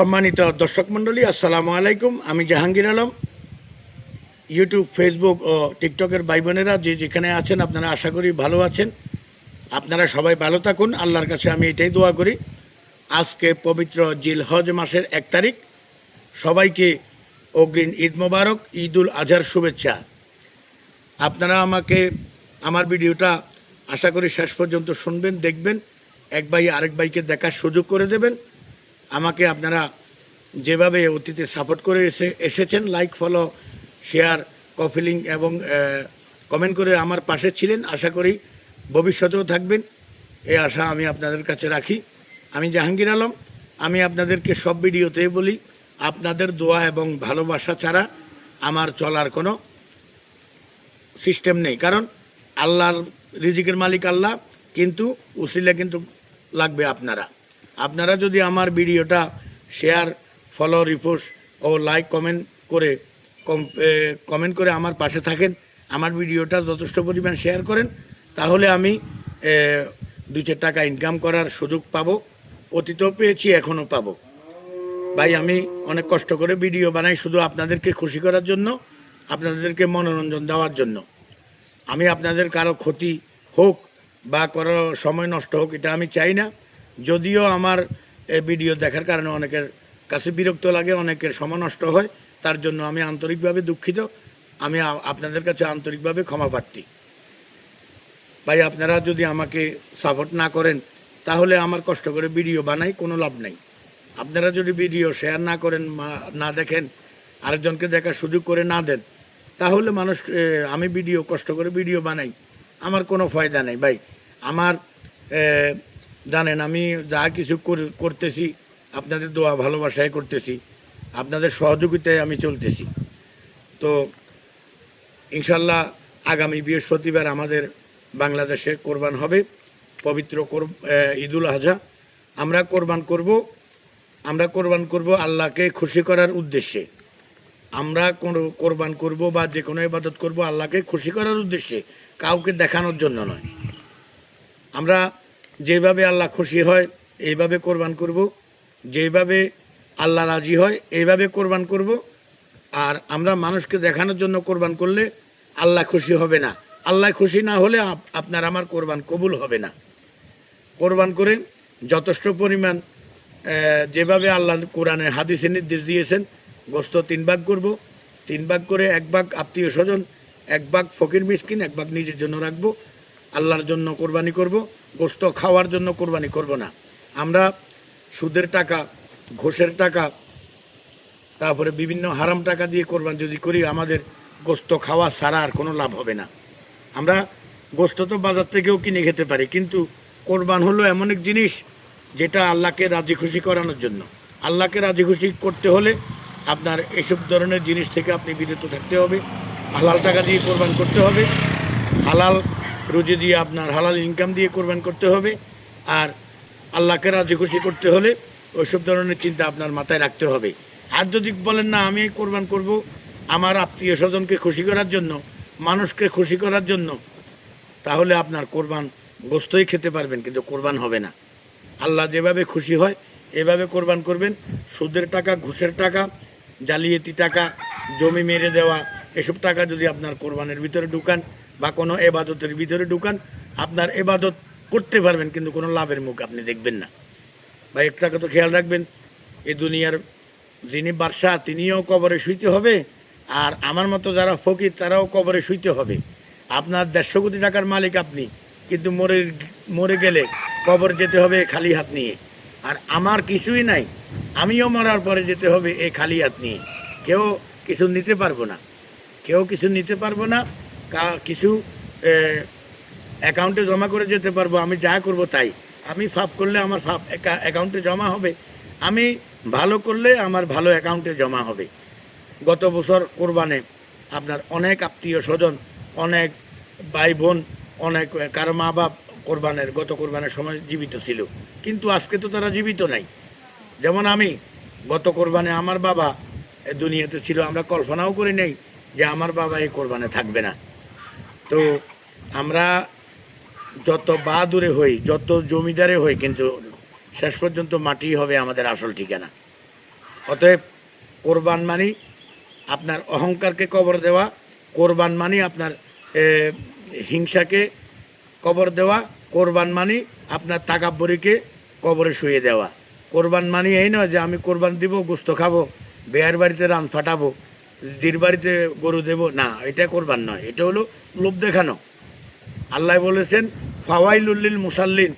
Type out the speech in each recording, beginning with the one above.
সম্মানিত দর্শক মণ্ডলী, আসসালামু আলাইকুম। আমি জাহাঙ্গীর আলম। ইউটিউব, ফেসবুক ও টিকটকের ভাই বোনেরা যে যেখানে আছেন, আপনারা আশা করি ভালো আছেন। আপনারা সবাই ভালো থাকুন, আল্লাহর কাছে আমি এটাই দোয়া করি। আজকে পবিত্র জিলহজ মাসের 1 তারিখ। সবাইকে অগ্রিম ঈদ মোবারক, ঈদ উল আজহার শুভেচ্ছা। আপনারা আমার ভিডিওটা আশা করি শেষ পর্যন্ত শুনবেন, দেখবেন। এক ভাই আরেক ভাইকে দেখার সুযোগ করে দেবেন। আমাকে আপনারা যেভাবে অতীতে সাপোর্ট করে এসেছেন, লাইক, ফলো, শেয়ার, কপিলিং এবং কমেন্ট করে আমার পাশে ছিলেন, আশা করি ভবিষ্যতেও থাকবেন, এই আশা আমি আপনাদের কাছে রাখি। আমি জাহাঙ্গীর আলম। আমি আপনাদেরকে সব ভিডিওতে বলি, আপনাদের দোয়া এবং ভালোবাসা ছাড়া আমার চলার কোনো সিস্টেম নেই। কারণ আল্লাহর রিজিকের মালিক আল্লাহ, কিন্তু উসিলা কিন্তু লাগবে আপনারা যদি আমার ভিডিওটা শেয়ার, ফলো, রিপোস্ট ও লাইক, কমেন্ট করে আমার পাশে থাকেন, আমার ভিডিওটা যথেষ্ট পরিমাণ শেয়ার করেন, তাহলে আমি 2-4 টাকা ইনকাম করার সুযোগ পাবো। অতীতেও পেয়েছি, এখনও পাবো। ভাই, আমি অনেক কষ্ট করে ভিডিও বানাই শুধু আপনাদেরকে খুশি করার জন্য, আপনাদেরকে মনোরঞ্জন দেওয়ার জন্য। আমি আপনাদের কারো ক্ষতি হোক বা কারো সময় নষ্ট হোক, এটা আমি চাই না। যদিও আমার ভিডিও দেখার কারণে অনেকের কাছে বিরক্ত লাগে, অনেকের সময় নষ্ট হয়, তার জন্য আমি আন্তরিকভাবে দুঃখিত। আমি আপনাদের কাছে আন্তরিকভাবে ক্ষমা প্রার্থী। ভাই, আপনারা যদি আমাকে সাপোর্ট না করেন, তাহলে আমার কষ্ট করে ভিডিও বানাই কোনো লাভ নেই। আপনারা যদি ভিডিও শেয়ার না করেন, না দেখেন, আরেকজনকে দেখার সুযোগ করে না দেন, তাহলে আমি কষ্ট করে ভিডিও বানাই, আমার কোনো ফায়দা নেই। ভাই, আমার জানেন আমি যা কিছু করতেছি আপনাদের দোয়া ভালোবাসায় করতেছি, আপনাদের সহযোগিতায় আমি চলতেছি। তো ইনশাল্লাহ আগামী বৃহস্পতিবার আমাদের বাংলাদেশে কোরবান হবে, পবিত্র ঈদ উল আজহা। আমরা কোরবান করব আল্লাহকে খুশি করার উদ্দেশ্যে। আমরা কোরবান করব বা যে কোনো ইবাদত করব আল্লাহকে খুশি করার উদ্দেশ্যে, কাউকে দেখানোর জন্য নয়। আমরা যেভাবে আল্লাহ খুশি হয় এইভাবে কোরবান করব, যেভাবে আল্লাহ রাজি হয় এইভাবে কোরবান করব। আর আমরা মানুষকে দেখানোর জন্য কোরবান করলে আল্লাহ খুশি হবে না। আল্লাহ খুশি না হলে আপনার আমার কোরবান কবুল হবে না। কোরবান করে যথেষ্ট পরিমাণ যেভাবে আল্লাহ কোরআনে হাদিসে নির্দেশ দিয়েছেন, গোস্ত 3 ভাগ করব। 3 ভাগ করে 1 ভাগ আত্মীয় স্বজন, 1 ভাগ ফকির মিসকিন, 1 ভাগ নিজের জন্য রাখবো। আল্লাহর জন্য কোরবানি করব, গোস্ত খাওয়ার জন্য কোরবানি করব না। আমরা সুদের টাকা, ঘোষের টাকা, তারপরে বিভিন্ন হারাম টাকা দিয়ে কোরবান যদি করি, আমাদের গোস্ত খাওয়া ছাড়া আর কোনো লাভ হবে না। আমরা গোস্ত তো বাজার থেকেও কিনে খেতে পারি, কিন্তু কোরবান হলো এমন এক জিনিস যেটা আল্লাহকে রাজি খুশি করানোর জন্য। আল্লাহকে রাজি খুশি করতে হলে আপনার এসব ধরনের জিনিস থেকে আপনি বিরত থাকতে হবে। হালাল টাকা দিয়ে কোরবান করতে হবে, হালাল রুজি দিয়ে, আপনার হালাল ইনকাম দিয়ে কোরবান করতে হবে। আর আল্লাহকে রাজি খুশি করতে হলে ওইসব ধরনের চিন্তা আপনার মাথায় রাখতে হবে। আর যদি বলেন না আমি কোরবান করব আমার আত্মীয় স্বজনকে খুশি করার জন্য, মানুষকে খুশি করার জন্য, তাহলে আপনার কোরবান গোস্তই খেতে পারবেন, কিন্তু কোরবান হবে না। আল্লাহ যেভাবে খুশি হয় এভাবে কোরবান করবেন। সুদের টাকা, ঘুষের টাকা, জালিয়াতি টাকা, জমি মেরে দেওয়া, এসব টাকা যদি আপনার কোরবানের ভিতরে ঢুকান বা কোনো এবাদতের ভিতরে ঢুকান, আপনার এবাদত করতে পারবেন, কিন্তু কোনো লাভের মুখ আপনি দেখবেন না। বা একটা কথা খেয়াল রাখবেন, এই দুনিয়ার যিনি বাদশাহ তিনিও কবরে শুইতে হবে, আর আমার মতো যারা ফকির তারাও কবরে শুইতে হবে। আপনার 150 কোটি টাকার মালিক আপনি, কিন্তু মরে গেলে কবর যেতে হবে খালি হাত নিয়ে। আর আমার কিছুই নাই, আমিও মরার পরে যেতে হবে এই খালি হাত নিয়ে। কেউ কিছু নিতে পারবো না, কিছু অ্যাকাউন্টে জমা করে যেতে পারবো। আমি যা করব তাই। আমি পাপ করলে আমার পাপ অ্যাকাউন্টে জমা হবে, আমি ভালো করলে আমার ভালো অ্যাকাউন্টে জমা হবে। গত বছর কোরবানে আপনার অনেক আত্মীয় স্বজন, অনেক ভাই বোন, অনেক কারো মা বাপ গত কোরবানের সময় জীবিত ছিল, কিন্তু আজকে তো তারা জীবিত নাই। যেমন আমি, গত কোরবানে আমার বাবা দুনিয়াতে ছিল, আমরা কল্পনাও করি নেই যে আমার বাবা এই কোরবানে থাকবে না। তো আমরা যত বাহাদুরে হই, যত জমিদারে হই, কিন্তু শেষ পর্যন্ত মাটি হবে আমাদের আসল ঠিকানা। অতএব কোরবান মানি আপনার অহংকারকে কবর দেওয়া, কোরবান মানি আপনার হিংসাকে কবর দেওয়া, কোরবান মানি আপনার তাকাব্বরিকে কবরে শুয়ে দেওয়া। কোরবান মানি এই নয় যে আমি কোরবান দিব, গোস্ত খাবো, বেয়ার বাড়িতে রান ফাটাবো, দির বাড়িতে গরু দেব, না, এটা কোরবান নয়, এটা হলো লোভ দেখানো। আল্লাহ বলেছেন ফাওয়াইলুল মুসাল্লিন,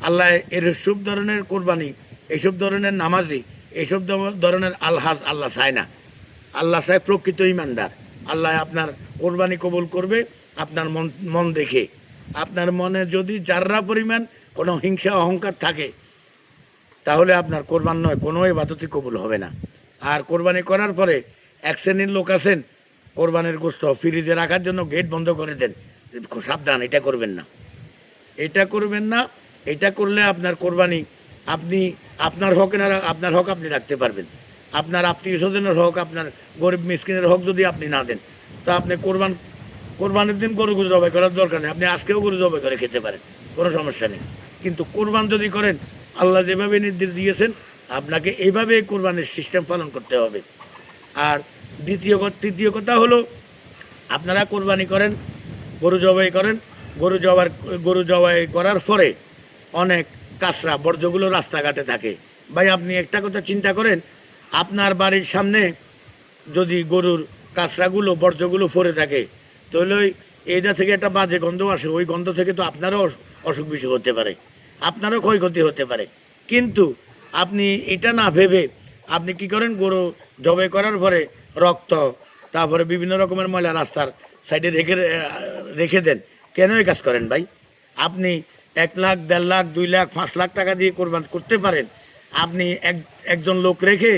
আল্লাহ এর সব ধরনের কোরবানি, এইসব ধরনের নামাজি, এইসব ধরনের আলহাজ আল্লাহ চায় না। আল্লাহ চায় প্রকৃত ইমানদার। আল্লাহ আপনার কোরবানি কবুল করবে আপনার মন দেখে। আপনার মনে যদি যাররা পরিমাণ কোনো হিংসা অহংকার থাকে, তাহলে আপনার কোরবান নয়, কোনো ইবাদতই কবুল হবে না। আর কোরবানি করার পরে এক শ্রেণীর লোক আছেন, কোরবানির গোস্ত ফ্রিজে রাখার জন্য গেট বন্ধ করে দেন। সাবধান, এটা করবেন না, এটা করবেন না। এটা করলে আপনার কোরবানি আপনি আপনার হক না, আপনার হক আপনি রাখতে পারবেন। আপনার আত্মীয় স্বজনের হক, আপনার গরিব মিসকিনের হক যদি আপনি না দেন, তো আপনি কোরবানির দিন গরু জবাই করার দরকার নেই, আপনি আজকেও গরু জবাই করে খেতে পারেন, কোনো সমস্যা নেই। কিন্তু কোরবান যদি করেন, আল্লাহ যেভাবে নির্দেশ দিয়েছেন আপনাকে এইভাবে কোরবানির সিস্টেম পালন করতে হবে। আর তৃতীয় কথা হলো, আপনারা কোরবানি করেন, গরু জবাই করেন, গরু জবাই করার পরে অনেক কাঁচরা বর্জ্যগুলো রাস্তাঘাটে থাকে। ভাই, আপনি একটা কথা চিন্তা করেন, আপনার বাড়ির সামনে যদি গরুর কাঁচরাগুলো বর্জ্যগুলো পড়ে থাকে, তাহলে এইটা থেকে একটা বাজে গন্ধ আসে, ওই গন্ধ থেকে তো আপনারও অসুখ বিসুখ হতে পারে, আপনারও ক্ষয়ক্ষতি হতে পারে। কিন্তু আপনি এটা না ভেবে আপনি কি করেন, গরু জবাই করার পরে রক্ত, তারপরে বিভিন্ন রকমের ময়লা রাস্তার সাইডে রেখে দেন। কেন এই কাজ করেন ভাই? আপনি 1 লাখ, 1.5 লাখ, 2 লাখ, 5 লাখ টাকা দিয়ে কোরবান করতে পারেন। আপনি একজন লোক রেখে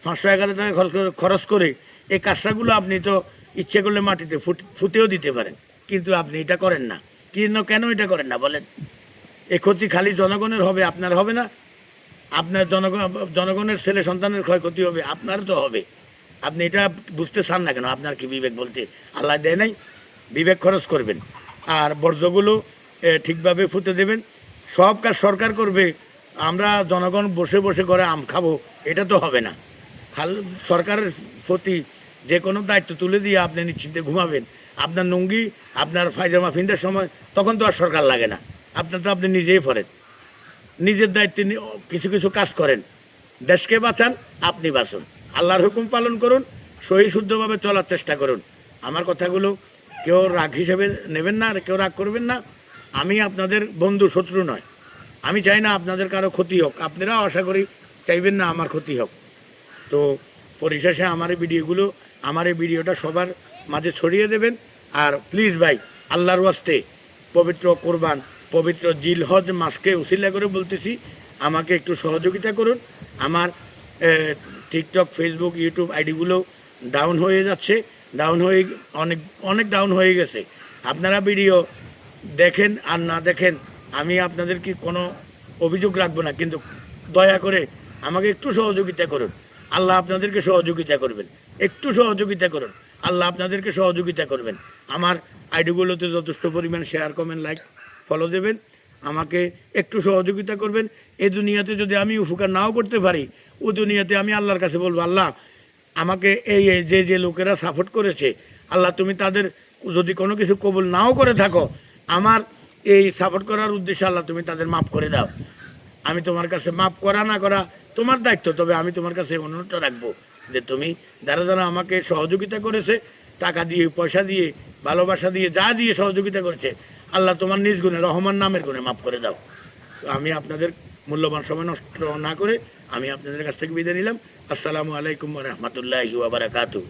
500-1000 টাকা খরচ করে এই কাঁচরাগুলো আপনি তো ইচ্ছে করলে মাটিতে ফুটেও দিতে পারেন, কিন্তু আপনি এটা করেন না। কেন এটা করেন না বলেন? এ ক্ষতি খালি জনগণের হবে, আপনার হবে না? আপনার জনগণের ছেলে সন্তানের ক্ষয়ক্ষতি হবে, আপনার তো হবে। আপনি এটা বুঝতে চান না কেন? আপনার কি বিবেক বলতে আল্লাহ দেয় নাই? বিবেক খরচ করবেন, আর বর্জ্যগুলো ঠিকভাবে ফুটে দেবেন। সব কাজ সরকার করবে, আমরা জনগণ বসে বসে করে আম খাবো, এটা তো হবে না। সরকারের প্রতি যে কোনো দায়িত্ব তুলে দিয়ে আপনি নিশ্চিন্তে ঘুমাবেন। আপনার লুঙ্গি, আপনার পায়জামা ফিন্দার সময় তখন তো আর সরকার লাগে না, আপনার তো আপনি নিজেই পড়েন। নিজের দায়িত্বে কিছু কিছু কাজ করেন, দেশকে বাঁচান, আপনি বাঁচুন, আল্লাহর হুকুম পালন করুন, সহি শুদ্ধভাবে চলার চেষ্টা করুন। আমার কথাগুলো কেউ রাগ হিসেবে নেবেন না, আর কেউ রাগ করবেন না। আমি আপনাদের বন্ধু, শত্রু নয়। আমি চাই না আপনাদের কারো ক্ষতি হোক, আপনারাও আশা করি চাইবেন না আমার ক্ষতি হোক। তো পরিশেষে আমার এই ভিডিওটা সবার মাঝে ছড়িয়ে দেবেন। আর প্লিজ ভাই, আল্লাহর ওয়াস্তে পবিত্র কোরবান, পবিত্র জিলহজ মাসকে উসিলা করে বলতেছি, আমাকে একটু সহযোগিতা করুন। আমার টিকটক, ফেসবুক, ইউটিউব আইডিগুলো ডাউন হয়ে যাচ্ছে, অনেক ডাউন হয়ে গেছে। আপনারা ভিডিও দেখেন আর না দেখেন, আমি আপনাদের কি কোনো অভিযোগ রাখবো না, কিন্তু দয়া করে আমাকে একটু সহযোগিতা করুন। আল্লাহ আপনাদেরকে সহযোগিতা করবেন, একটু সহযোগিতা করুন, আল্লাহ আপনাদেরকে সহযোগিতা করবেন। আমার আইডিগুলোতে যথেষ্ট পরিমাণ শেয়ার, কমেন্ট, লাইক, ফলো দেবেন, আমাকে একটু সহযোগিতা করবেন। এই দুনিয়াতে যদি আমি উপকার নাও করতে পারি, ও দুনিয়াতে আমি আল্লাহর কাছে বলবো, আল্লাহ আমাকে এই যে লোকেরা সাপোর্ট করেছে, আল্লাহ তুমি তাদের যদি কোনো কিছু কবুল নাও করে থাকো, আমার এই সাপোর্ট করার উদ্দেশ্যে আল্লাহ তুমি তাদের মাফ করে দাও। আমি তোমার কাছে মাফ করা না করা তোমার দায়িত্ব, তবে আমি তোমার কাছে অনুরোধটা রাখবো যে তুমি যারা আমাকে সহযোগিতা করেছে, টাকা দিয়ে, পয়সা দিয়ে, ভালোবাসা দিয়ে, যা দিয়ে সহযোগিতা করেছে, আল্লাহ তোমার নিজ গুণে, রহমান নামের গুণে মাফ করে দাও। তো আমি আপনাদের মূল্যবান সময় নষ্ট না করে আমি আপনাদের কাছ থেকে বিদায় নিলাম। আসসালামু আলাইকুম ওয়া রাহমাতুল্লাহি ওয়া বারাকাতুহু।